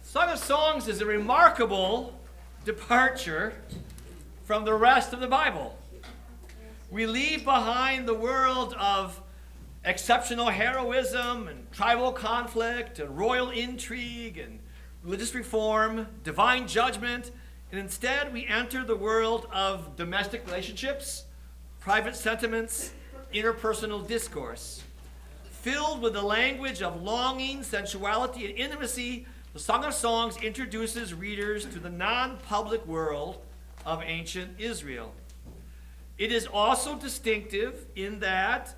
Song of Songs is a remarkable departure from the rest of the Bible. We leave behind the world of exceptional heroism and tribal conflict and royal intrigue and religious reform, divine judgment, and instead we enter the world of domestic relationships, private sentiments, interpersonal discourse. Filled with the language of longing, sensuality, and intimacy, the Song of Songs introduces readers to the non-public world of ancient Israel. It is also distinctive in that,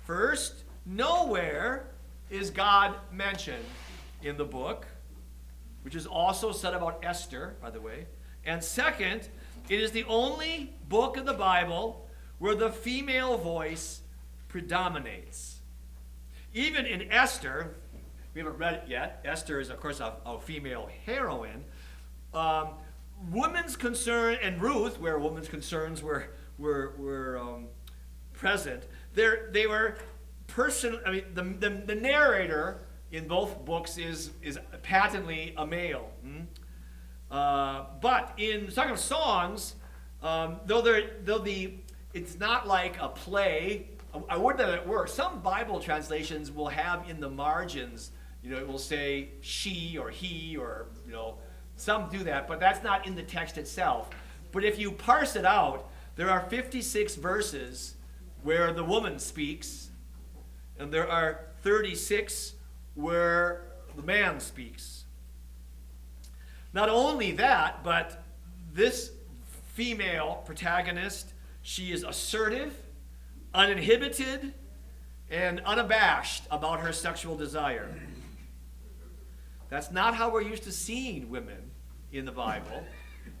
first, nowhere is God mentioned in the book, which is also said about Esther, by the way. And second, it is the only book in the Bible where the female voice predominates. Even in Esther, we haven't read it yet. Esther is, of course, a female heroine. Women's concern, and Ruth, where women's concerns were present, they were person. I mean, the narrator in both books is patently a male. But in Song of Songs, it's not like a play. I wouldn't have it work. Some Bible translations will have in the margins, it will say she or he, or some do that, but that's not in the text itself. But if you parse it out, there are 56 verses where the woman speaks, and there are 36 where the man speaks. Not only that, but this female protagonist, she is assertive, uninhibited, and unabashed about her sexual desire. That's not how we're used to seeing women in the Bible.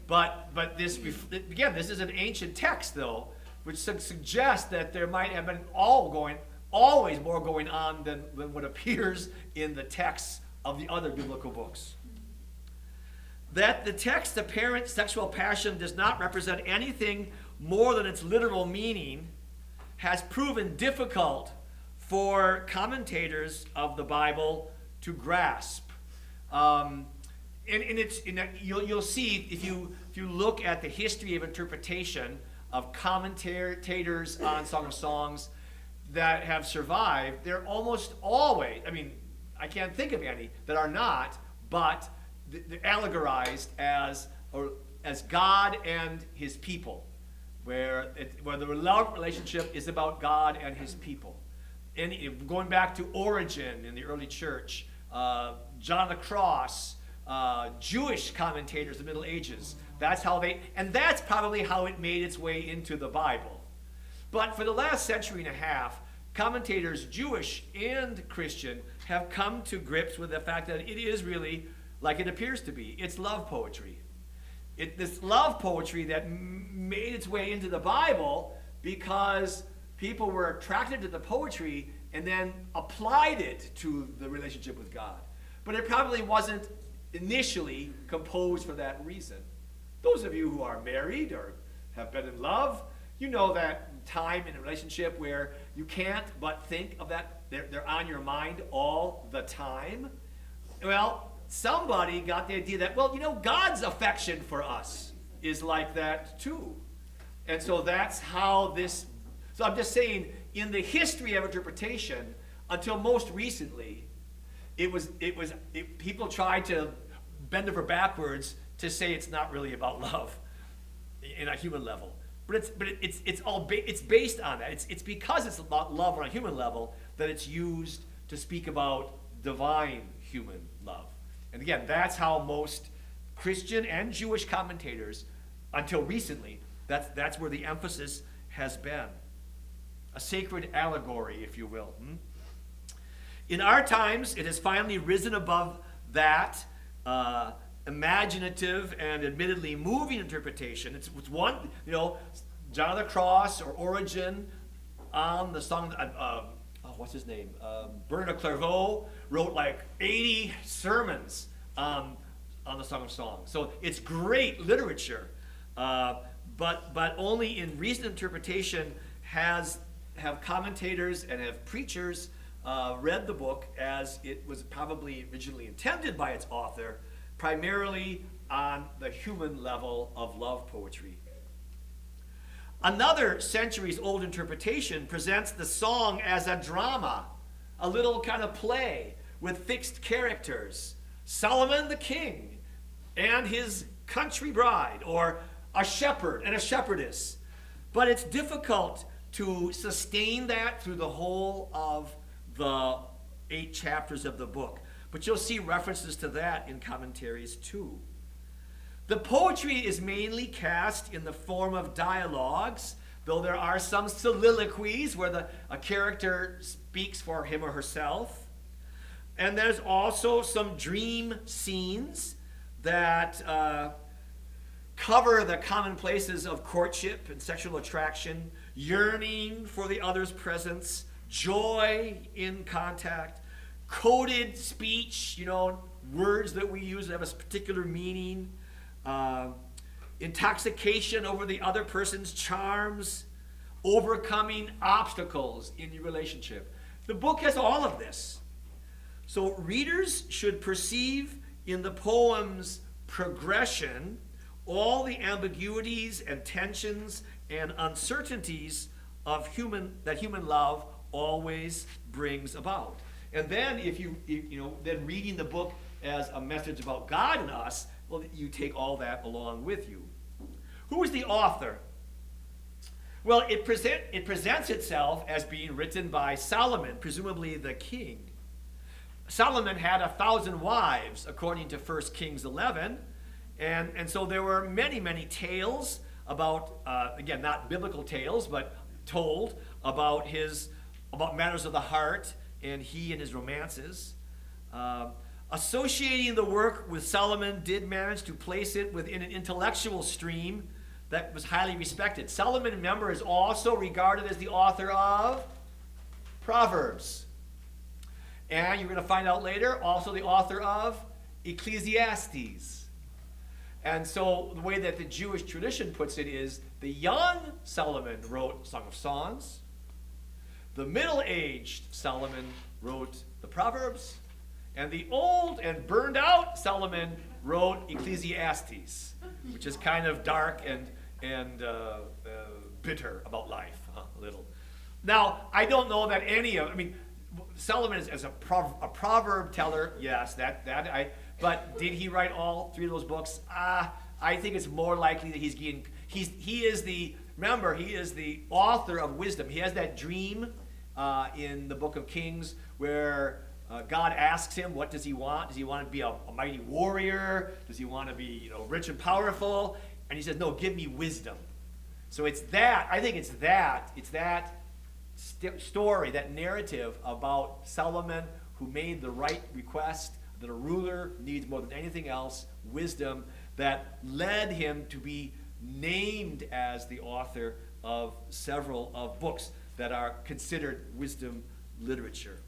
But this, again, this is an ancient text, though, which suggests that there might have been always more going on than what appears in the texts of the other biblical books. That the text's apparent sexual passion does not represent anything more than its literal meaning has proven difficult for commentators of the Bible to grasp. You'll see if you look at the history of interpretation of commentators on Song of Songs that have survived, they're almost always, I can't think of any that are not, but they're allegorized as God and his people, where the love relationship is about God and his people. And going back to Origen in the early church, John of the Cross, Jewish commentators of the Middle Ages, that's probably how it made its way into the Bible. But for the last century and a half, commentators, Jewish and Christian, have come to grips with the fact that it is really like it appears to be. It's love poetry. This love poetry that made its way into the Bible because people were attracted to the poetry and then applied it to the relationship with God. But it probably wasn't initially composed for that reason. Those of you who are married or have been in love, you know that time in a relationship where you can't but think of that, they're on your mind all the time. Well, somebody got the idea that, God's affection for us is like that too. And so that's how so I'm just saying, in the history of interpretation, until most recently, people tried to bend over backwards to say it's not really about love in a human level. But it's based on that. It's because it's about love on a human level that it's used to speak about divine human love. And again, that's how most Christian and Jewish commentators, until recently, that's where the emphasis has been. A sacred allegory, if you will. In our times, it has finally risen above that imaginative and admittedly moving interpretation. It's one, John of the Cross or Origen on the song, what's his name? Bernard of Clairvaux wrote like 80 sermons on the Song of Songs. So it's great literature, but only in recent interpretation have commentators and have preachers read the book as it was probably originally intended by its author, primarily on the human level of love poetry. Another centuries-old interpretation presents the song as a drama, a little kind of play with fixed characters. Solomon the king and his country bride, or a shepherd and a shepherdess. But it's difficult to sustain that through the whole of the 8 chapters of the book. But you'll see references to that in commentaries too. The poetry is mainly cast in the form of dialogues, though there are some soliloquies where a character speaks for him or herself. And there's also some dream scenes that cover the commonplaces of courtship and sexual attraction, yearning for the other's presence, joy in contact, coded speech, words that we use that have a particular meaning, intoxication over the other person's charms, overcoming obstacles in your relationship. The book has all of this. So readers should perceive in the poem's progression all the ambiguities and tensions and uncertainties of that human love always brings about. And then if then reading the book as a message about God and us, well, you take all that along with you. Who is the author? Well, it presents itself as being written by Solomon, presumably the king. Solomon had 1,000 wives, according to 1 Kings 11, and so there were many, many tales about, again, not biblical tales, but told about matters of the heart and he and his romances. Associating the work with Solomon did manage to place it within an intellectual stream that was highly respected. Solomon, remember, is also regarded as the author of Proverbs. And you're going to find out later, also the author of Ecclesiastes. And so the way that the Jewish tradition puts it is the young Solomon wrote Song of Songs. The middle-aged Solomon wrote the Proverbs. And the old and burned out Solomon wrote Ecclesiastes, which is kind of dark and bitter about life, a little. Now, I don't know that Solomon is a proverb teller, yes, but did he write all 3 of those books? I think it's more likely that he is the author of wisdom. He has that dream in the book of Kings where God asks him, what does he want? Does he want to be a mighty warrior? Does he want to be rich and powerful? And he says, no, give me wisdom. So it's that, I think it's that story, that narrative about Solomon who made the right request that a ruler needs more than anything else, wisdom, that led him to be named as the author of several of books that are considered wisdom literature.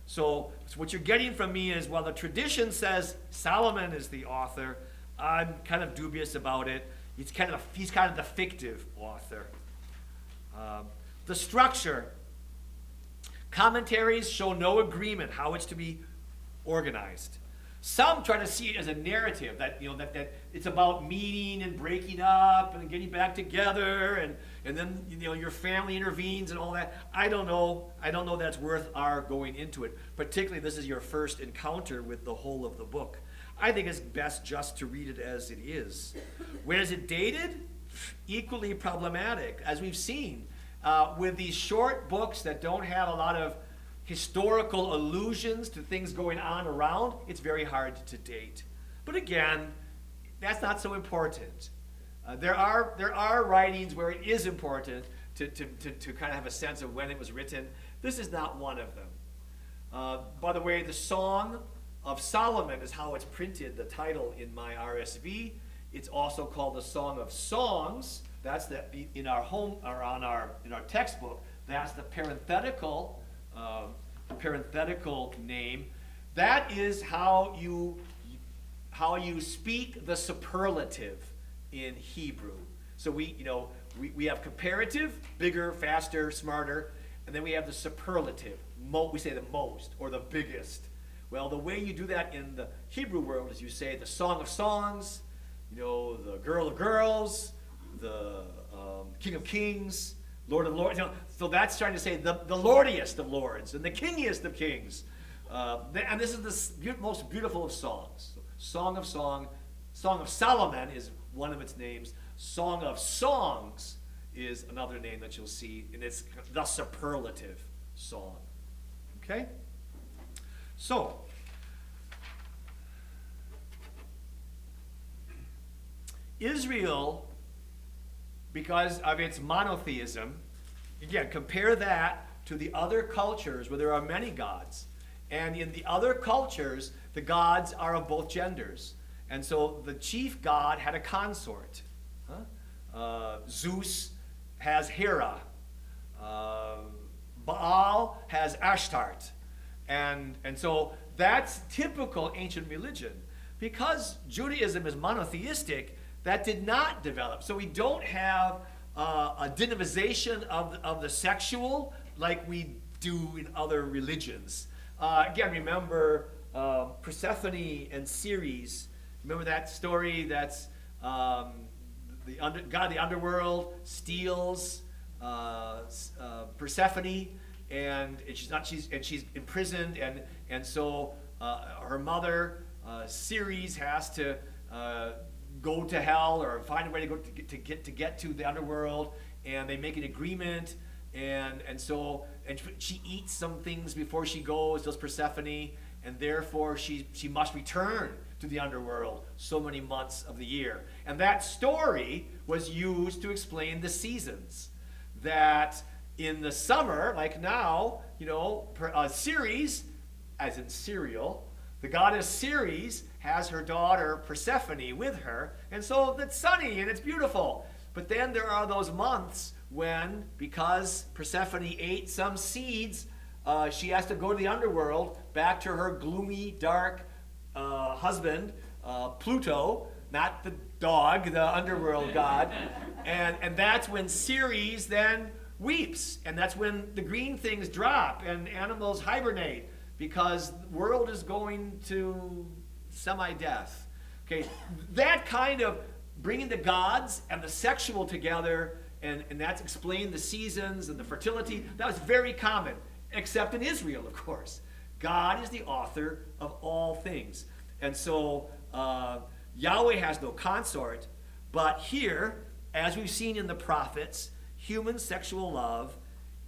So what you're getting from me is, while the tradition says Solomon is the author, I'm kind of dubious about it. He's kind of the fictive author. The structure. Commentaries show no agreement how it's to be organized. Some try to see it as a narrative that that it's about meeting and breaking up and getting back together, and then your family intervenes and all that. I don't know that's worth our going into it. Particularly, this is your first encounter with the whole of the book. I think it's best just to read it as it is. Where is it dated? Equally problematic, as we've seen with these short books that don't have a lot of historical allusions to things going on around. It's very hard to date. But again, that's not so important. There are writings where it is important to kind of have a sense of when it was written. This is not one of them. By the way, the Song of Solomon is how it's printed, the title in my RSV. It's also called the Song of Songs. That's in our textbook. That's the parenthetical name. That is how you speak the superlative in Hebrew. So we have comparative, bigger, faster, smarter, and then we have the superlative. We say the most or the biggest. Well, the way you do that in the Hebrew world is you say the Song of Songs, the Girl of Girls, the King of Kings, Lord of Lords. So that's trying to say the Lordiest of Lords and the Kingiest of Kings. And this is the most beautiful of songs. Song of Solomon is one of its names. Song of Songs is another name that you'll see, and it's the superlative song. Okay? So, Israel, because of its monotheism, again, compare that to the other cultures where there are many gods. And in the other cultures, the gods are of both genders. And so the chief god had a consort. Zeus has Hera. Baal has Ashtart. And so that's typical ancient religion. Because Judaism is monotheistic, that did not develop. So we don't have a divinization of the sexual like we do in other religions. Again, remember Persephone and Ceres. Remember that story? That's God of the underworld steals Persephone, and she's imprisoned, and so her mother Ceres has to go to hell or find a way to go to get to the underworld, and they make an agreement, and she eats some things before she goes, does Persephone, and therefore she must return to the underworld so many months of the year. And that story was used to explain the seasons. That in the summer, like now, Ceres, as in cereal, the goddess Ceres has her daughter Persephone with her, and so it's sunny and it's beautiful. But then there are those months when, because Persephone ate some seeds, she has to go to the underworld, back to her gloomy, dark husband, Pluto, not the dog, the underworld god. And that's when Ceres then weeps, and that's when the green things drop and animals hibernate, because the world is going to semi-death. Okay, that kind of bringing the gods and the sexual together, and that's explained the seasons and the fertility, that was very common, except in Israel, of course. God is the author of all things. And so Yahweh has no consort, but here, as we've seen in the prophets, human sexual love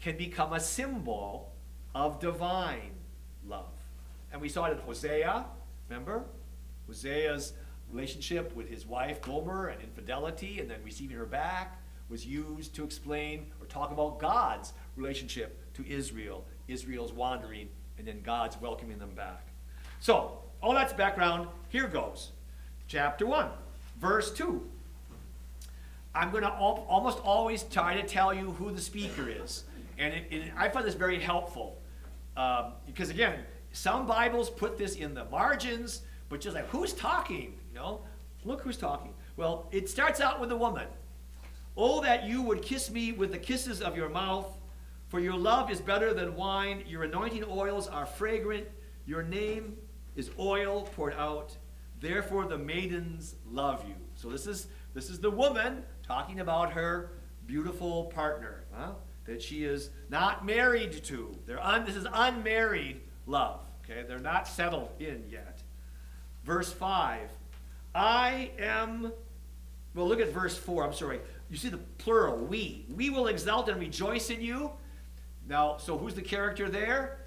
can become a symbol of divine love. And we saw it in Hosea, remember? Hosea's relationship with his wife Gomer and infidelity, and then receiving her back, was used to explain or talk about God's relationship to Israel, Israel's wandering, and then God's welcoming them back. So, all that's background. Here goes. Chapter 1, verse 2. I'm going to almost always try to tell you who the speaker is. And I find this very helpful. Because again, some Bibles put this in the margins, but just like, who's talking? Look who's talking. Well, it starts out with a woman. Oh, that you would kiss me with the kisses of your mouth, for your love is better than wine. Your anointing oils are fragrant. Your name is oil poured out. Therefore the maidens love you. So this is the woman talking about her beautiful partner, that she is not married to. This is unmarried love. Okay, they're not settled in yet. Verse 5. Look at verse 4. I'm sorry. You see the plural, we. We will exult and rejoice in you. Now, so who's the character there?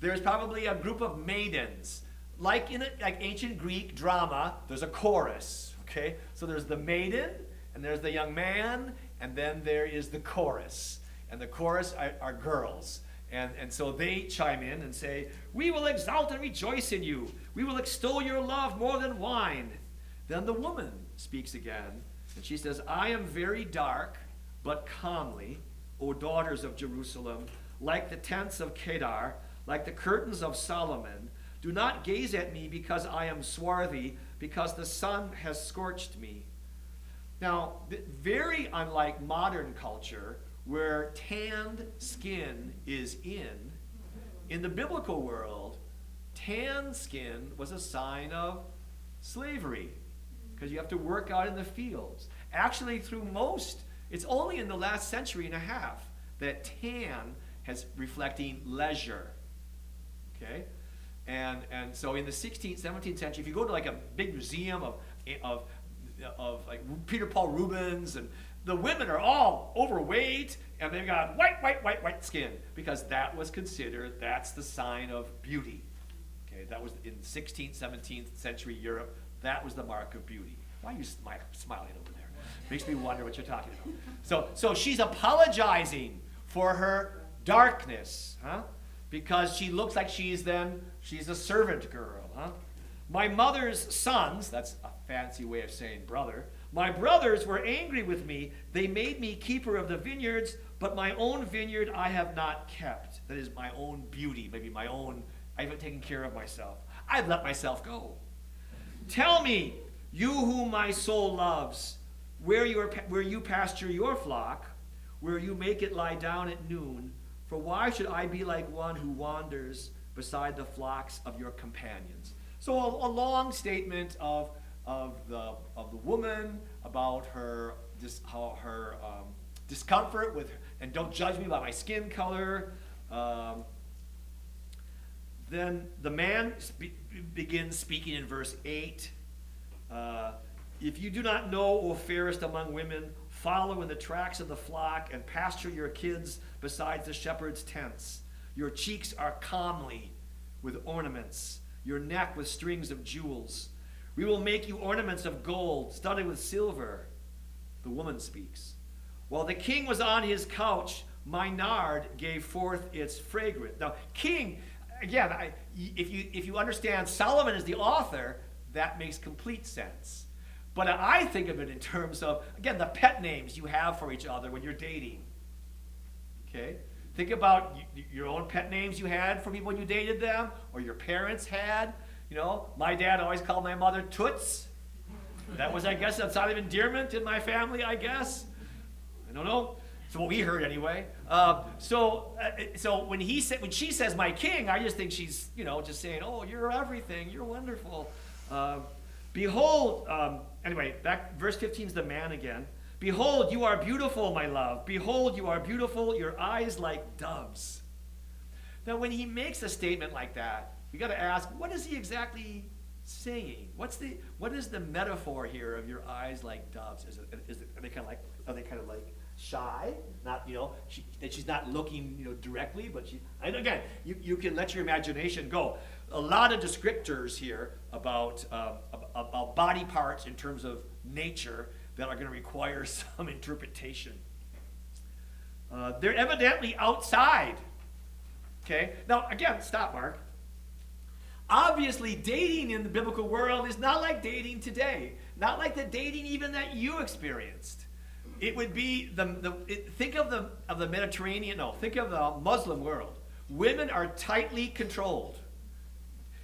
There's probably a group of maidens. Like in ancient Greek drama, there's a chorus. Okay? So there's the maiden, and there's the young man, and then there is the chorus. And the chorus are girls. And so they chime in and say, we will exalt and rejoice in you. We will extol your love more than wine. Then the woman speaks again, and she says, I am very dark, but comely, O daughters of Jerusalem, like the tents of Kedar, like the curtains of Solomon. Do not gaze at me because I am swarthy, because the sun has scorched me. Now, very unlike modern culture, where tanned skin is in the biblical world, tan skin was a sign of slavery, because you have to work out in the fields. Actually, it's only in the last century and a half that tan has reflecting leisure. Okay? And so in the 16th, 17th century, if you go to like a big museum of like Peter Paul Rubens, and the women are all overweight and they've got white skin, because that's the sign of beauty. Okay, that was in 16th, 17th century Europe. That was the mark of beauty. Why are you smiling over there? Makes me wonder what you're talking about. So she's apologizing for her darkness, huh? Because she looks like she's a servant girl, huh? My mother's sons, that's a fancy way of saying brother, my brothers were angry with me. They made me keeper of the vineyards, but my own vineyard I have not kept. That is my own beauty, maybe my own, I haven't taken care of myself. I've let myself go. Tell me, you whom my soul loves, where you pasture your flock, where you make it lie down at noon, for why should I be like one who wanders beside the flocks of your companions? So a long statement of the woman about her discomfort with, and don't judge me by my skin color. Then the man begins speaking in verse 8. If you do not know, O fairest among women, follow in the tracks of the flock and pasture your kids beside the shepherd's tents. Your cheeks are comely with ornaments, your neck with strings of jewels. We will make you ornaments of gold, studded with silver. The woman speaks. While the king was on his couch, my nard gave forth its fragrance. Now, king, again, if you understand Solomon is the author, that makes complete sense. But I think of it in terms of, again, the pet names you have for each other when you're dating. Okay? Think about your own pet names you had for people when you dated them, or your parents had. You know, my dad always called my mother Toots. That was, I guess, a sign of endearment in my family, I guess. I don't know. It's what we heard anyway. So when she says my king, I just think she's, just saying, oh, you're everything. You're wonderful. Behold, anyway, back verse 15 is the man again. Behold, you are beautiful, my love. Behold, you are beautiful, your eyes like doves. Now, when he makes a statement like that, we got to ask, what is he exactly saying? What is the metaphor here of your eyes like doves? Are they kind of like shy? Not, that she's not looking, directly, but and again, you can let your imagination go. A lot of descriptors here about body parts in terms of nature that are going to require some interpretation. They're evidently outside. Okay? Now, again, stop, Mark. Obviously, dating in the biblical world is not like dating today. Not like the dating even that you experienced. It would be think of the Mediterranean. No, think of the Muslim world. Women are tightly controlled.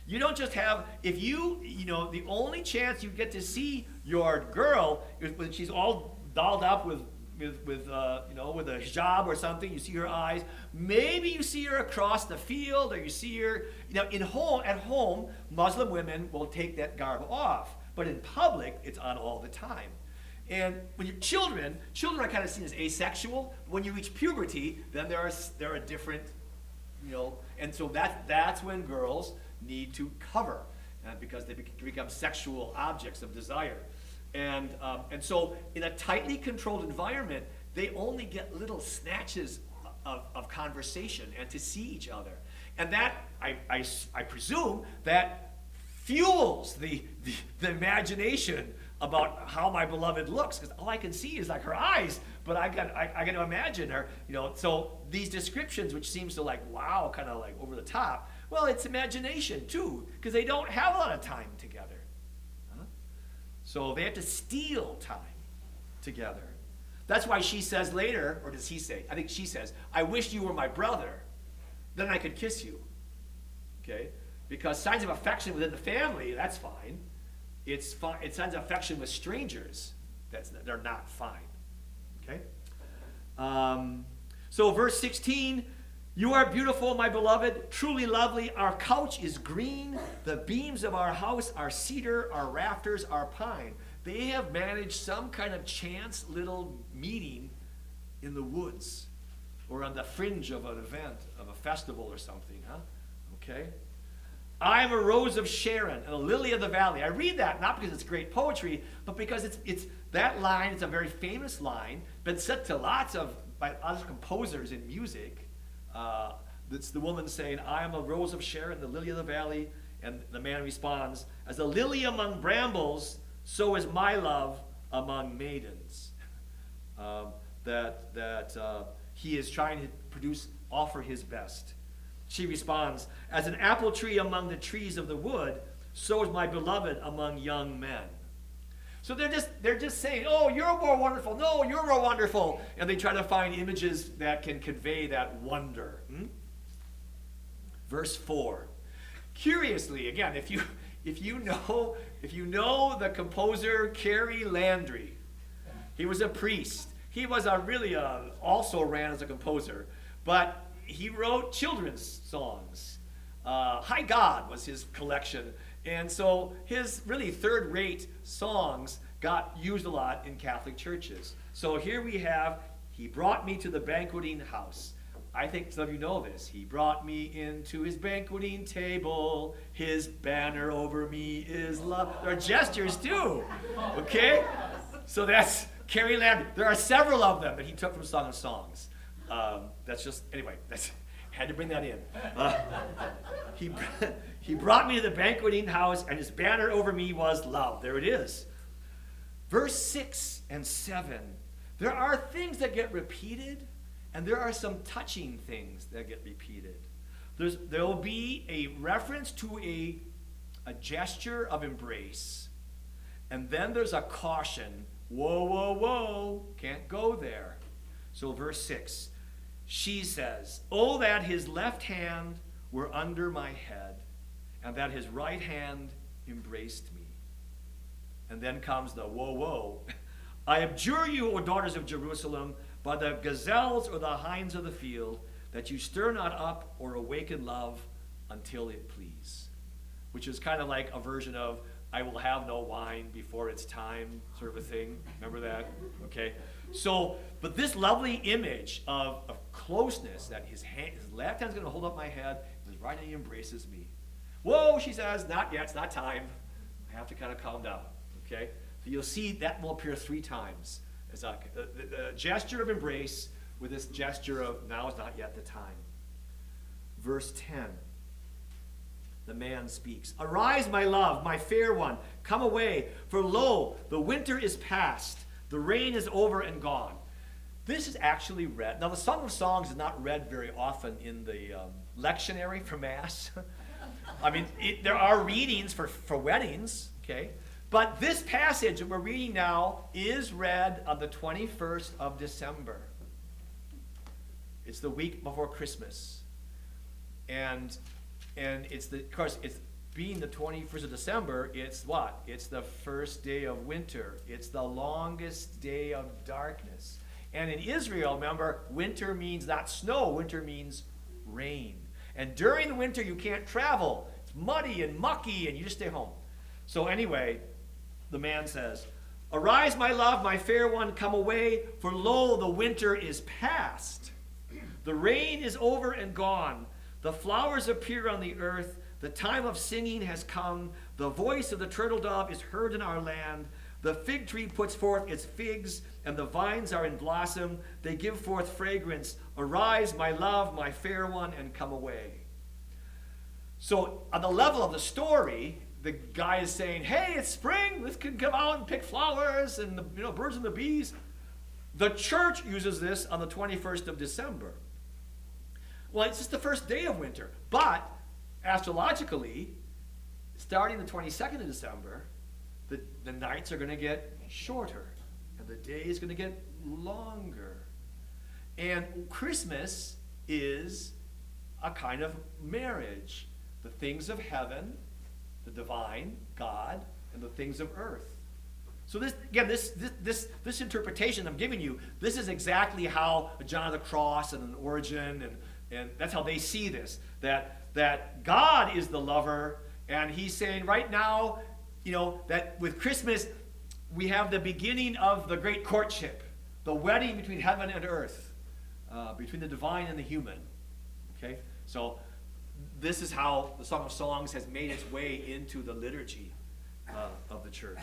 You don't just have, the only chance you get to see your girl is when she's all dolled up with a hijab or something. You see her eyes. Maybe you see her across the field, or you see her, at home, Muslim women will take that garb off. But in public, it's on all the time. And when you're children are kind of seen as asexual. When you reach puberty, then there are different, and so that's when girls need to cover, because they become sexual objects of desire. And so in a tightly controlled environment, they only get little snatches of conversation and to see each other. And that, I presume, that fuels the imagination about how my beloved looks, because all I can see is like her eyes, but I got to imagine her, So these descriptions, which seems to wow, kind of like over the top, well, it's imagination too, because they don't have a lot of time together. So they have to steal time together. That's why she says later, or does he say? I think she says, I wish you were my brother, then I could kiss you. Okay? Because signs of affection within the family, that's fine. It's signs of affection with strangers, they're not fine. Okay? So verse 16, You are beautiful, my beloved, truly lovely. Our couch is green. The beams of our house are cedar. Our rafters are pine. They have managed some kind of chance little meeting in the woods or on the fringe of an event, of a festival or something, huh? Okay? I am a rose of Sharon and a lily of the valley. I read that not because it's great poetry, but because it's that line. It's a very famous line, been set to by lots of composers in music. It's the woman saying, I am a rose of Sharon, the lily of the valley. And the man responds, as a lily among brambles, so is my love among maidens. He is trying to offer his best. She responds, as an apple tree among the trees of the wood, so is my beloved among young men. So they're just saying, oh, you're more wonderful. No, you're more wonderful. And they try to find images that can convey that wonder. Verse 4. Curiously, again, if you know the composer Carey Landry, he was a priest. He was also ran as a composer, but he wrote children's songs. High God was his collection. And so his really third-rate songs got used a lot in Catholic churches. So here we have, he brought me to the banqueting house. I think some of you know this. He brought me into his banqueting table. His banner over me is love. There are gestures too, okay? So that's Carey Landry. There are several of them that he took from Song of Songs. Had to bring that in. He brought me to the banqueting house, and his banner over me was love. There it is. Verse 6 and 7. There are things that get repeated, and there are some touching things that get repeated. There will be a reference to a gesture of embrace, and then there's a caution. Whoa, whoa, whoa, can't go there. So verse 6. She says, oh, that his left hand were under my head, and that his right hand embraced me. And then comes the whoa, whoa. I abjure you, O daughters of Jerusalem, by the gazelles or the hinds of the field, that you stir not up or awaken love until it please. Which is kind of like a version of, I will have no wine before it's time, sort of a thing. Remember that? Okay. So, but this lovely image of closeness, that his left hand's going to hold up my head, and his right hand embraces me. Whoa, she says, not yet, it's not time. I have to kind of calm down, okay? So you'll see that will appear 3 times. As a gesture of embrace with this gesture of now is not yet the time. Verse 10. The man speaks. Arise, my love, my fair one, come away, for lo, the winter is past, the rain is over and gone. This is actually read. Now, the Song of Songs is not read very often in the lectionary for Mass. I mean, there are readings for weddings, okay? But this passage that we're reading now is read on the 21st of December. It's the week before Christmas. And it's of course, it's being the 21st of December, it's what? It's the first day of winter. It's the longest day of darkness. And in Israel, remember, winter means not snow, winter means rain. And during the winter, you can't travel. It's muddy and mucky, and you just stay home. So anyway, the man says, arise, my love, my fair one, come away, for lo, the winter is past. The rain is over and gone. The flowers appear on the earth. The time of singing has come. The voice of the turtle dove is heard in our land. The fig tree puts forth its figs, and the vines are in blossom. They give forth fragrance. Arise, my love, my fair one, and come away. So on the level of the story, the guy is saying, hey, it's spring. Let's come out and pick flowers and the birds and the bees. The church uses this on the 21st of December. Well, it's just the first day of winter. But astrologically, starting the 22nd of December, the nights are going to get shorter, and the day is going to get longer. And Christmas is a kind of marriage. The things of heaven, the divine, God, and the things of earth. So this interpretation I'm giving you, this is exactly how John of the Cross and Origen and And that's how they see this, that God is the lover, and he's saying right now, that with Christmas, we have the beginning of the great courtship, the wedding between heaven and earth, between the divine and the human. Okay? So this is how the Song of Songs has made its way into the liturgy of the church.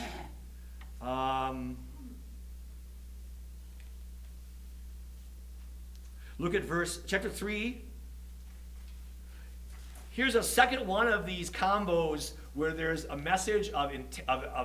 Look at chapter 3. Here's a second one of these combos where there's a message of an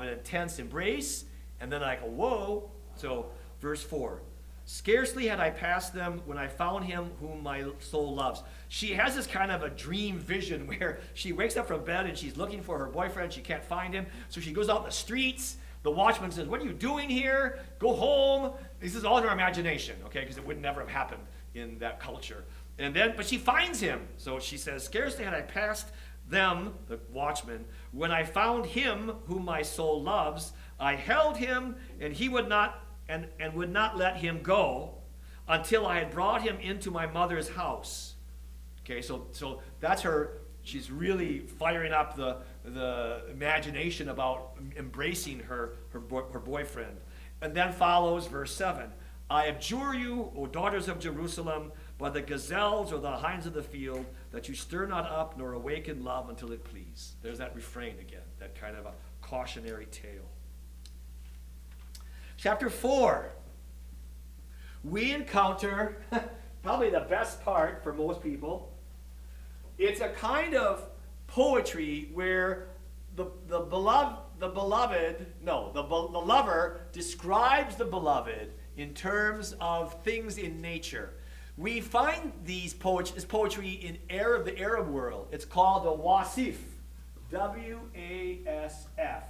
intense embrace, and then like a whoa. So verse 4. Scarcely had I passed them when I found him whom my soul loves. She has this kind of a dream vision where she wakes up from bed and she's looking for her boyfriend. She can't find him. So she goes out in the streets. The watchman says, "What are you doing here? Go home." This is all in her imagination, okay, because it would never have happened in that culture. But she finds him. So she says, "Scarcely had I passed them," the watchman, "when I found him whom my soul loves. I held him, and he would not and would not let him go until I had brought him into my mother's house." Okay, so that's her. She's really firing up the imagination about embracing her boyfriend. And then follows verse 7. "I adjure you, O daughters of Jerusalem, by the gazelles or the hinds of the field, that you stir not up nor awaken love until it please." There's that refrain again, that kind of a cautionary tale. Chapter 4. We encounter probably the best part for most people. It's a kind of poetry where the lover describes the beloved in terms of things in nature. We find this poetry in the Arab world. It's called a wasif, W-A-S-F.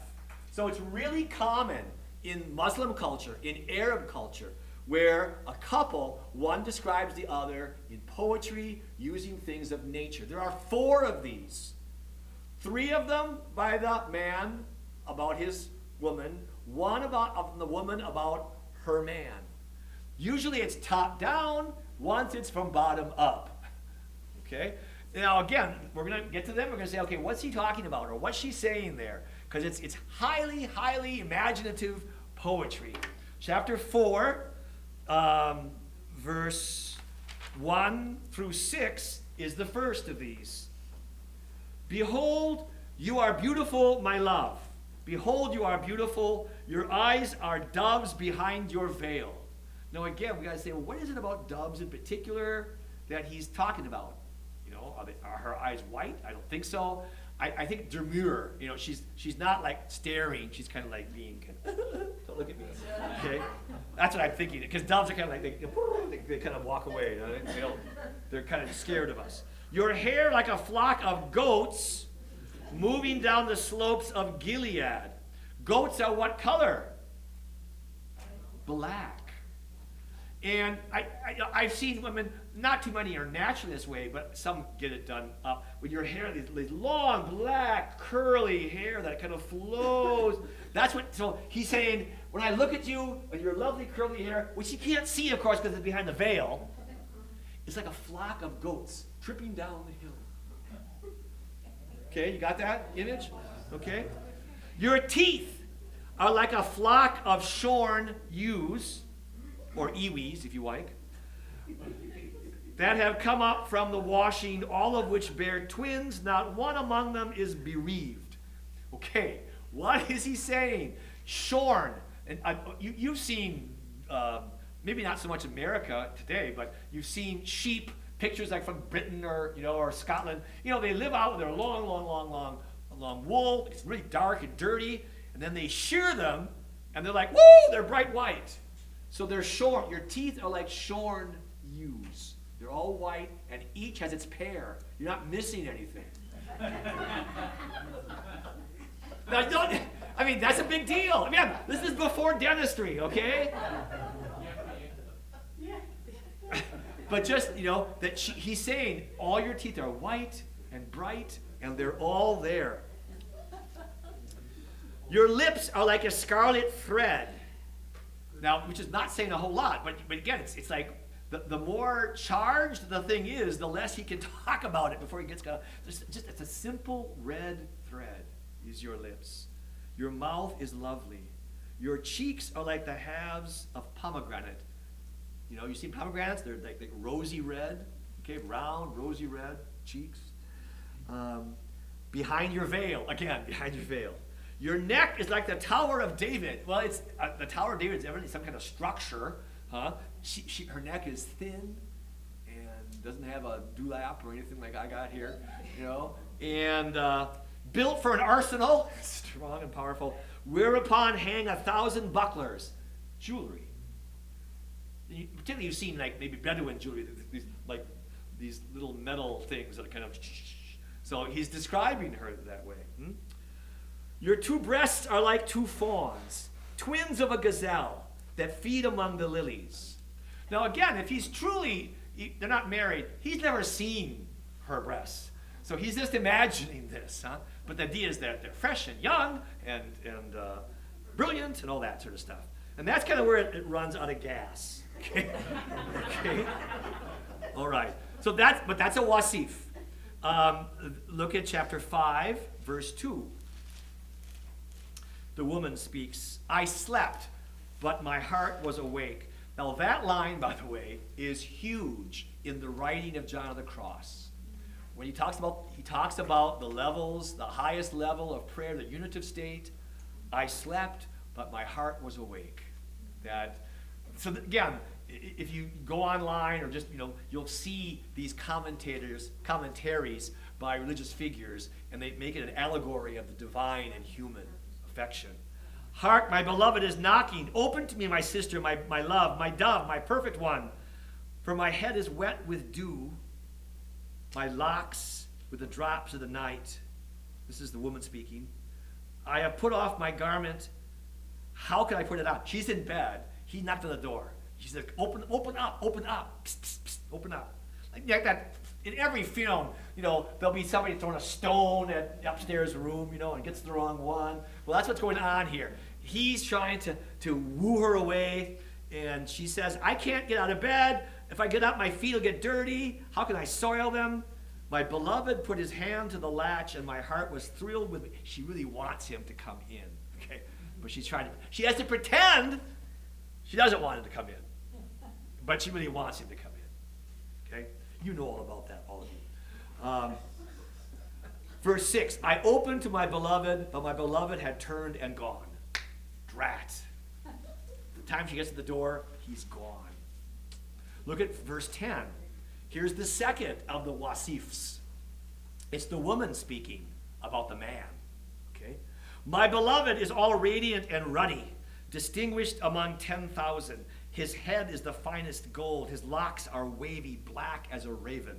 So it's really common in Muslim culture, in Arab culture, where a couple, one describes the other in poetry using things of nature. There are 4 of these. 3 of them by the man about his woman, 1 of the woman about her man. Usually it's top down, once it's from bottom up. Okay? Now again, we're going to get to them. We're going to say, okay, what's he talking about, or what's she saying there? Because it's highly, highly imaginative poetry. Chapter 4, verse 1 through 6 is the first of these. "Behold, you are beautiful, my love. Behold, you are beautiful. Your eyes are doves behind your veil." Now again, we got to say, well, what is it about doves in particular that he's talking about? Are her eyes white? I don't think so. I think demure. She's not like staring. She's kind of like being don't look at me. Okay, that's what I'm thinking. Because doves are kind of like they kind of walk away. They're kind of scared of us. "Your hair like a flock of goats moving down the slopes of Gilead." Goats are what color? Black. And I've seen women, not too many are naturally this way, but some get it done up. With your hair, these long, black, curly hair that kind of flows. So he's saying, when I look at you with your lovely curly hair, which you can't see, of course, because it's behind the veil, it's like a flock of goats tripping down the hill. Okay, you got that image? Okay. "Your teeth are like a flock of shorn ewes," or iwis, if you like, "that have come up from the washing, all of which bear twins, not one among them is bereaved." Okay, what is he saying? Shorn. And you've seen, maybe not so much America today, but you've seen sheep, pictures like from Britain or Scotland. They live out with their long wool. It's really dark and dirty. And then they shear them, and they're like, woo, they're bright white. So they're shorn. Your teeth are like shorn ewes. They're all white, and each has its pair. You're not missing anything. Now, that's a big deal. This is before dentistry, okay? But just, that he's saying all your teeth are white and bright, and they're all there. "Your lips are like a scarlet thread." Now, which is not saying a whole lot, but again, it's like the more charged the thing is, the less he can talk about it before he gets going. It's a simple red thread is your lips. Your mouth is lovely. Your cheeks are like the halves of pomegranate. You know, you see pomegranates? They're like rosy red, okay, round, rosy red cheeks. Behind your veil, again, behind your veil. Your neck is like the Tower of David. Well, it's the Tower of David is evidently some kind of structure, huh? Her neck is thin and doesn't have a dewlap or anything like I got here, you know, and built for an arsenal, strong and powerful, whereupon hang 1,000 bucklers, jewelry. Particularly you've seen like maybe Bedouin jewelry, these little metal things that are kind of, so he's describing her that way. Your 2 breasts are like 2 fawns, twins of a gazelle that feed among the lilies. Now again, if he's truly, they're not married, he's never seen her breasts. So he's just imagining this, huh? But the idea is that they're fresh and young and brilliant and all that sort of stuff. And that's kind of where it runs out of gas. Okay? Okay? All right. So that's a wasif. Look at chapter 5, verse 2. The woman speaks, I slept, but my heart was awake. Now that line, by the way, is huge in the writing of John of the Cross. When he talks about the levels, the highest level of prayer, the unitive state, I slept, but my heart was awake. Again, if you go online or just, you'll see these commentaries by religious figures, and they make it an allegory of the divine and human affection. Hark, my beloved is knocking. Open to me, my sister, my love, my dove, my perfect one. For my head is wet with dew, my locks with the drops of the night. This is the woman speaking. I have put off my garment. How can I put it on? She's in bed. He knocked on the door. She said, open up, open up, psst, psst, psst, open up. Like that, in every film, there'll be somebody throwing a stone at the upstairs room, and gets the wrong one. Well, that's what's going on here. He's trying to woo her away, and she says, I can't get out of bed. If I get up, my feet will get dirty. How can I soil them? My beloved put his hand to the latch, and my heart was thrilled with me. She really wants him to come in, okay? But she has to pretend she doesn't want him to come in. But she really wants him to come in, okay? You know all about that, all of you. Verse 6, I opened to my beloved, but my beloved had turned and gone. Drat. The time she gets to the door, he's gone. Look at verse 10. Here's the second of the wasifs. It's the woman speaking about the man. Okay? My beloved is all radiant and ruddy, distinguished among 10,000. His head is the finest gold. His locks are wavy black as a raven.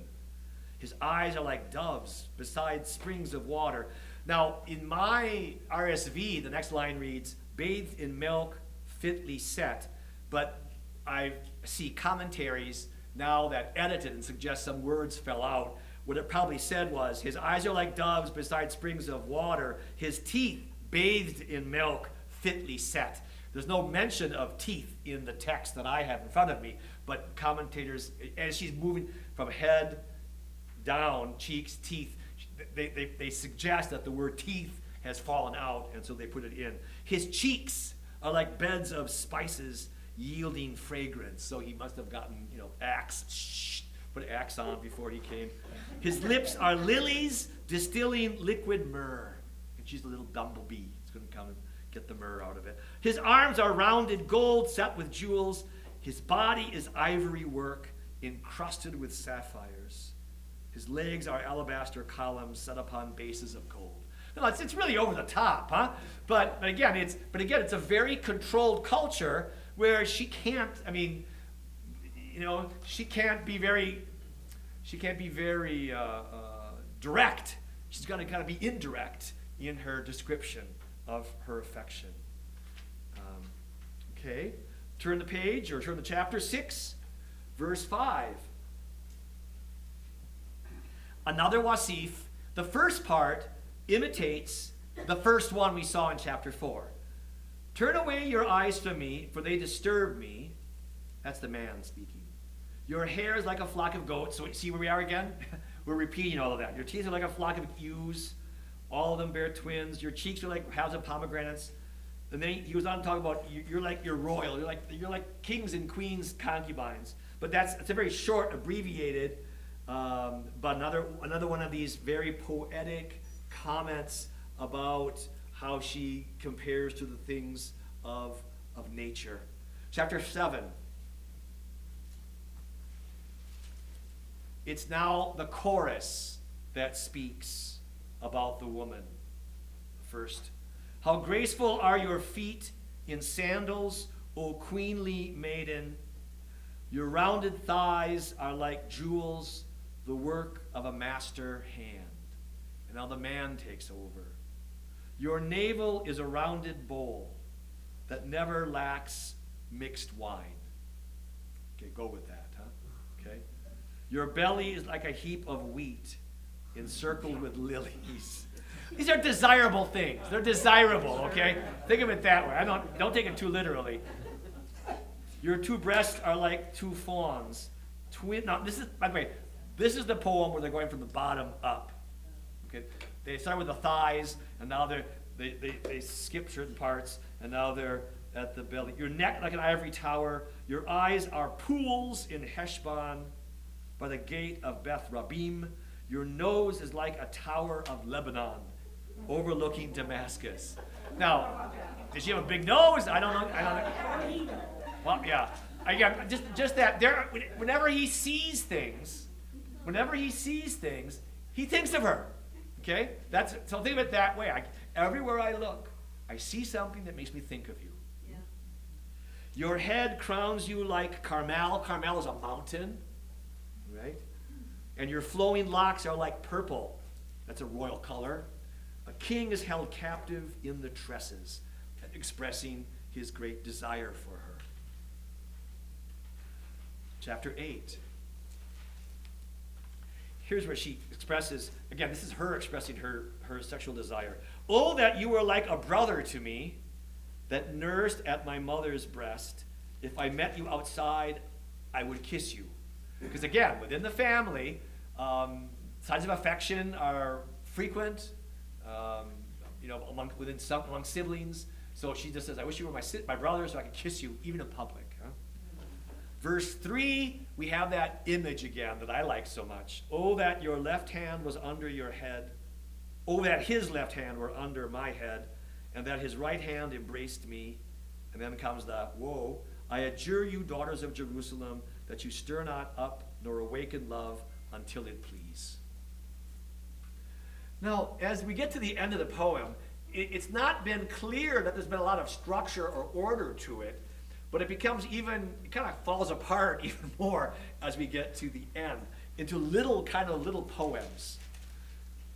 His eyes are like doves beside springs of water. Now, in my RSV, the next line reads, bathed in milk, fitly set. But I see commentaries now that edit it and suggest some words fell out. What it probably said was, his eyes are like doves beside springs of water. His teeth bathed in milk, fitly set. There's no mention of teeth in the text that I have in front of me, but commentators, as she's moving from head down, cheeks, teeth, they suggest that the word teeth has fallen out, and so they put it in. His cheeks are like beds of spices yielding fragrance. So he must have gotten, Axe, put Axe on before he came. His lips are lilies distilling liquid myrrh. And she's a little bumblebee. It's going to come and get the myrrh out of it. His arms are rounded gold set with jewels. His body is ivory work encrusted with sapphires. His legs are alabaster columns set upon bases of gold. No, it's really over the top, huh? But again, it's a very controlled culture where she can't. She can't be very direct. She's going to kind of be indirect in her description of her affection. Okay, turn the page or turn to chapter 6, verse 5. Another wasif. The first part imitates the first one we saw in chapter 4. Turn away your eyes from me, for they disturb me. That's the man speaking. Your hair is like a flock of goats. So see where we are again? We're repeating all of that. Your teeth are like a flock of ewes. All of them bear twins. Your cheeks are like halves of pomegranates. And then he goes on to talk about you're royal. You're like kings and queens, concubines. But it's a very short, abbreviated, but another one of these very poetic comments about how she compares to the things of nature. Chapter 7. It's now the chorus that speaks about the woman. First, how graceful are your feet in sandals, O queenly maiden. Your rounded thighs are like jewels, the work of a master hand. And now the man takes over. Your navel is a rounded bowl that never lacks mixed wine. Okay, go with that, huh? Okay. Your belly is like a heap of wheat encircled with lilies. These are desirable things. They're desirable, okay? Think of it that way. Don't take it too literally. Your two breasts are like two fawns. Now, this is, by the way, this is the poem where they're going from the bottom up. Okay? They start with the thighs, and now they skip certain parts, and now they're at the belly. Your neck like an ivory tower. Your eyes are pools in Heshbon by the gate of Beth Rabim. Your nose is like a tower of Lebanon overlooking Damascus. Now, did she have a big nose? I don't know. Well, yeah. Again, just that. Whenever he sees things, he thinks of her. Okay? So think of it that way. Everywhere I look, I see something that makes me think of you. Yeah. Your head crowns you like Carmel. Carmel is a mountain, right? And your flowing locks are like purple. That's a royal color. A king is held captive in the tresses, expressing his great desire for her. Chapter 8. Here's where she expresses, again, this is her expressing her sexual desire. Oh, that you were like a brother to me, that nursed at my mother's breast. If I met you outside, I would kiss you. Because again, within the family, signs of affection are frequent, among siblings. So she just says, I wish you were my brother so I could kiss you, even in public. Huh? Verse 3, we have that image again that I like so much. Oh, that your left hand was under your head. Oh, that his left hand were under my head, and that his right hand embraced me. And then comes the, woe. I adjure you, daughters of Jerusalem, that you stir not up nor awaken love until it please. Now, as we get to the end of the poem, it's not been clear that there's been a lot of structure or order to it, but it kind of falls apart even more as we get to the end, into little poems.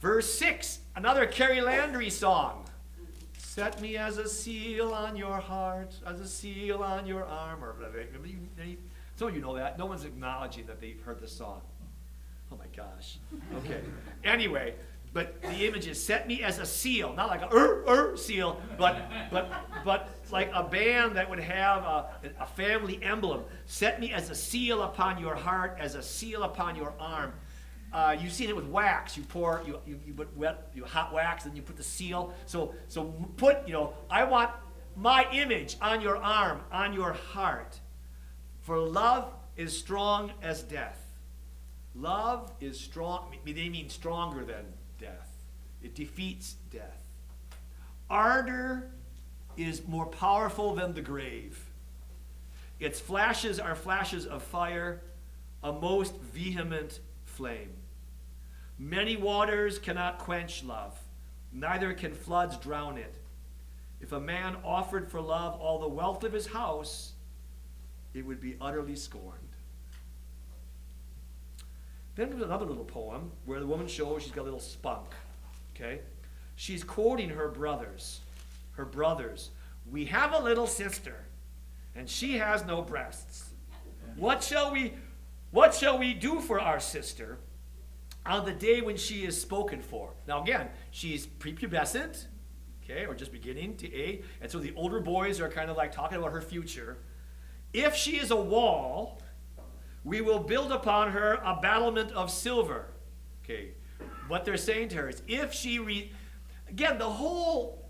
Verse 6, another Carrie Landry song. Set me as a seal on your heart, as a seal on your arm. Or some of you know that. No one's acknowledging that they've heard this song. Oh my gosh. Okay. Anyway, but the image is set me as a seal, not like a seal, but like a band that would have a family emblem. Set me as a seal upon your heart, as a seal upon your arm. You've seen it with wax. You put hot wax, and you put the seal. So put, I want my image on your arm, on your heart. For love is strong as death. Love is strong. They mean stronger than death. It defeats death. Ardor is more powerful than the grave. Its flashes are flashes of fire, a most vehement flame. Many waters cannot quench love, neither can floods drown it. If a man offered for love all the wealth of his house, it would be utterly scorned. Then there's another little poem where the woman shows she's got a little spunk. Okay? She's quoting her brothers. Her brothers. We have a little sister, and she has no breasts. What shall we do for our sister on the day when she is spoken for? Now again, she's prepubescent, okay, or just beginning to age, and so the older boys are kind of like talking about her future. If she is a wall, We will build upon her a battlement of silver. Okay, what they're saying to her is if she, again, the whole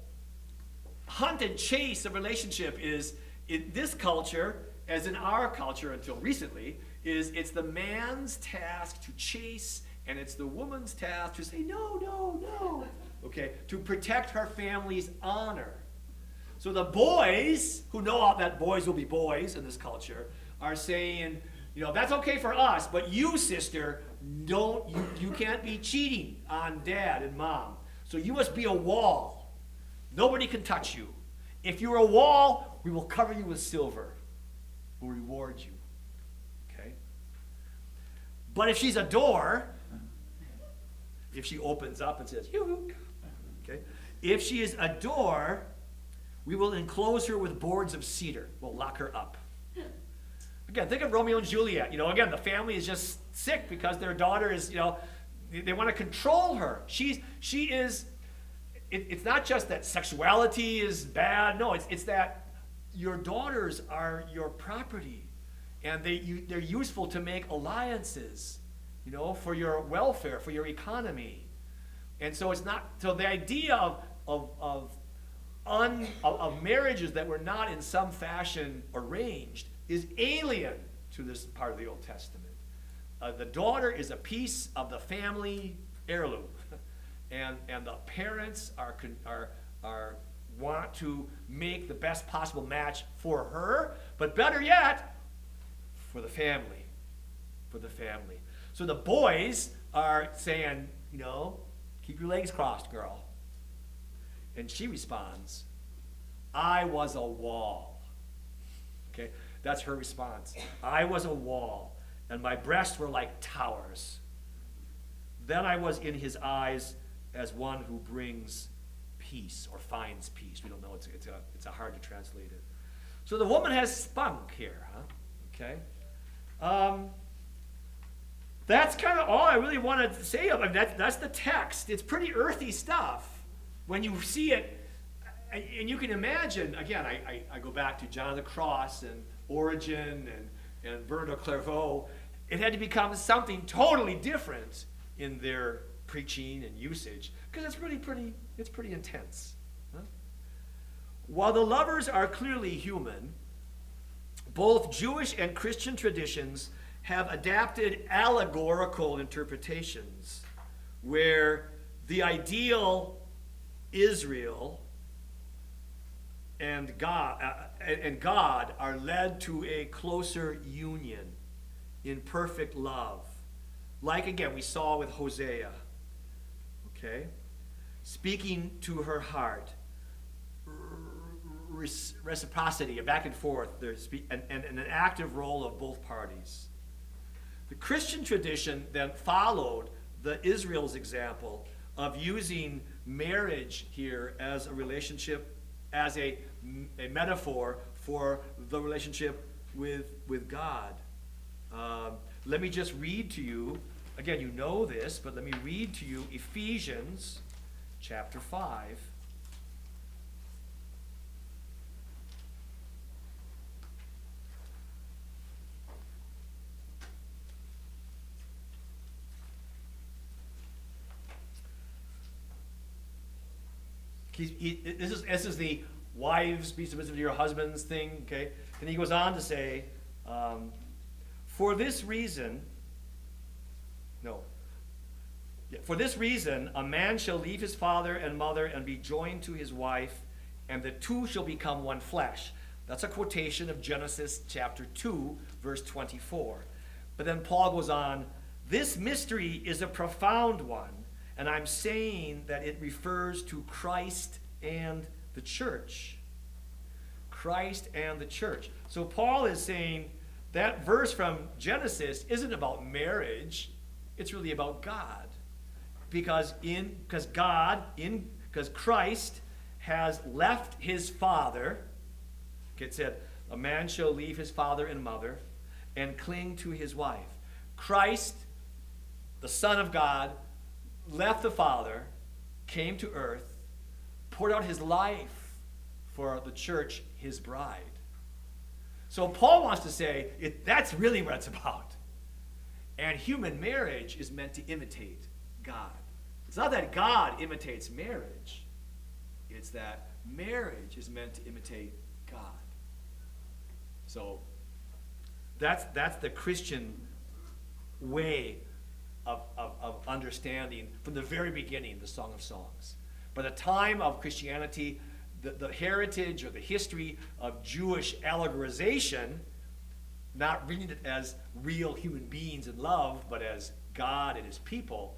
hunt and chase of relationship is, in this culture, as in our culture until recently, is it's the man's task to chase, and it's the woman's task to say, no, no, no, okay, to protect her family's honor. So the boys, who know that boys will be boys in this culture, are saying, that's okay for us, but you, sister, you can't be cheating on dad and mom. So you must be a wall. Nobody can touch you. If you're a wall, we will cover you with silver. We'll reward you. Okay? But if she's a door, if she opens up and says, you, okay? If she is a door, we will enclose her with boards of cedar. We'll lock her up. Again, think of Romeo and Juliet. Again, the family is just sick because their daughter is, they want to control her. She is, it's not just that sexuality is bad. No, it's that your daughters are your property. And they're useful to make alliances, for your welfare, for your economy. And so it's not, so the idea of marriages that were not in some fashion arranged is alien to this part of the Old Testament. The daughter is a piece of the family heirloom, and the parents want to make the best possible match for her, but better yet, for the family, So the boys are saying, keep your legs crossed, girl. And she responds, I was a wall. Okay? That's her response. I was a wall, and my breasts were like towers. Then I was in his eyes as one who brings peace or finds peace. We don't know. It's a hard to translate it. So the woman has spunk here, huh? Okay. That's kind of all I really wanted to say. That's the text. It's pretty earthy stuff when you see it, and you can imagine. Again, I go back to John of the Cross and Origen and Bernard of Clairvaux. It had to become something totally different in their preaching and usage because it's pretty intense. Huh? While the lovers are clearly human, both Jewish and Christian traditions have adapted allegorical interpretations where the ideal Israel and God are led to a closer union in perfect love. Like, again, we saw with Hosea, okay? Speaking to her heart, reciprocity, a back and forth, and an active role of both parties. The Christian tradition then followed the Israel's example of using marriage here as a relationship, as a metaphor for the relationship with God. Let me just read to you, again, you know this, but let me read to you Ephesians chapter 5. This is the wives, be submissive to your husbands thing, okay? And he goes on to say, for this reason, a man shall leave his father and mother and be joined to his wife, and the two shall become one flesh. That's a quotation of Genesis chapter 2, verse 24. But then Paul goes on, this mystery is a profound one, and I'm saying that it refers to Christ and the church. Christ and the church. So Paul is saying that verse from Genesis isn't about marriage. It's really about God. Because Christ has left his father. It said, a man shall leave his father and mother and cling to his wife. Christ, the Son of God, left the Father, came to earth, poured out his life for the church, his bride. So Paul wants to say, that's really what it's about. And human marriage is meant to imitate God. It's not that God imitates marriage. It's that marriage is meant to imitate God. So that's the Christian way of understanding from the very beginning the Song of Songs. By the time of Christianity, the heritage or the history of Jewish allegorization, not reading it as real human beings in love, but as God and his people,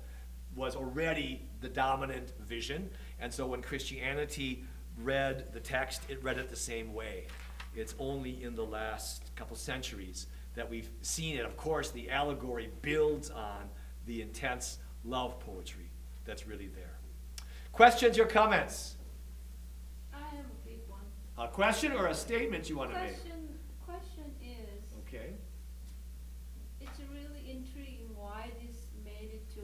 was already the dominant vision. And so when Christianity read the text, it read it the same way. It's only in the last couple centuries that we've seen it. Of course, the allegory builds on the intense love poetry that's really there. Questions or comments? I have a big one. A question or a statement you want to make? Question is, Okay. it's really intriguing why this made it to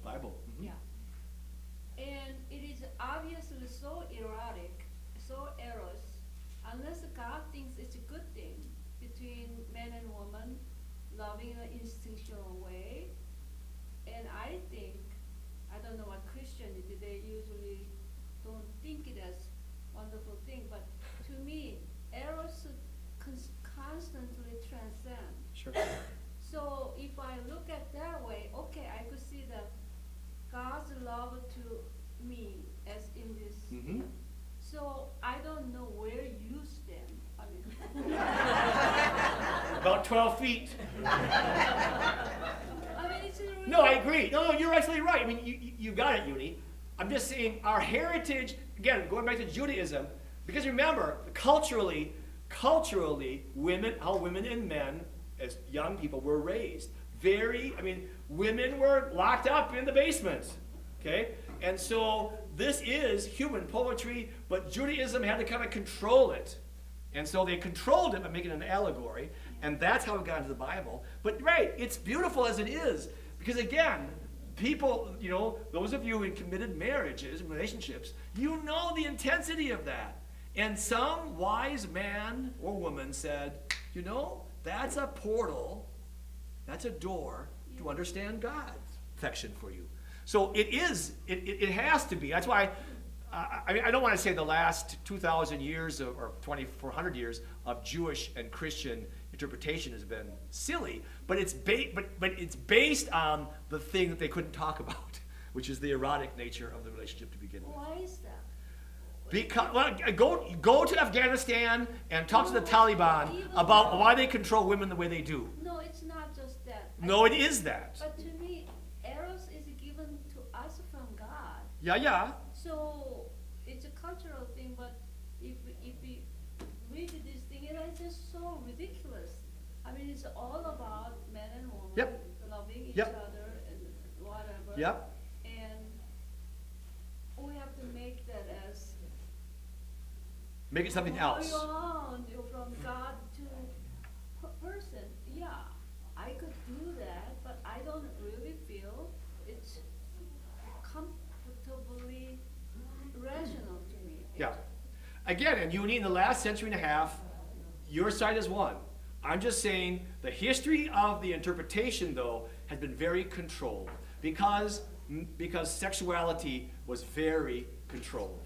Bible. Mhm. Yeah. And it is obviously so erotic, so eros, unless God thinks it's a good thing between man and woman, loving in an instinctual way. And I think, I don't know what Christians do, they usually don't think it as wonderful thing, but to me, eros constantly transcend. Sure. So if I look at that way, okay, I could see that God's love to me as in this. Mm-hmm. So I don't know where you stand. I mean, About 12 feet. I mean, it's really. No, I agree. No, you're absolutely right. I mean, you got it, Uni. I'm just saying our heritage, again, going back to Judaism, because remember, culturally, how women and men, as young people, were raised. Women were locked up in the basement, okay? And so this is human poetry, but Judaism had to kind of control it. And so they controlled it by making it an allegory, and that's how it got into the Bible. But right, it's beautiful as it is, because again, people, those of you in committed marriages and relationships, you know the intensity of that. And some wise man or woman said, that's a portal, that's a door to understand God's affection for you. So it has to be. That's why, I don't want to say the last 2,000 years or 2,400 years of Jewish and Christian interpretation has been silly, but it's based on the thing that they couldn't talk about, which is the erotic nature of the relationship to begin with. Why is that? Because, go to Afghanistan and talk to the Taliban about why they control women the way they do. No, it's not just that. No, it is that. But to me, eros is given to us from God. Yeah. So it's a cultural thing, but if we read this thing, it's just so ridiculous. I mean, it's all about man and woman loving each other and whatever. Yep. And we have to make that as Make it something else. From God to person. Yeah, I could do that, but I don't really feel it's comfortably rational to me. Yeah. Again, and you need in the last century and a half, your side is one. I'm just saying the history of the interpretation, though, has been very controlled because sexuality was very controlled.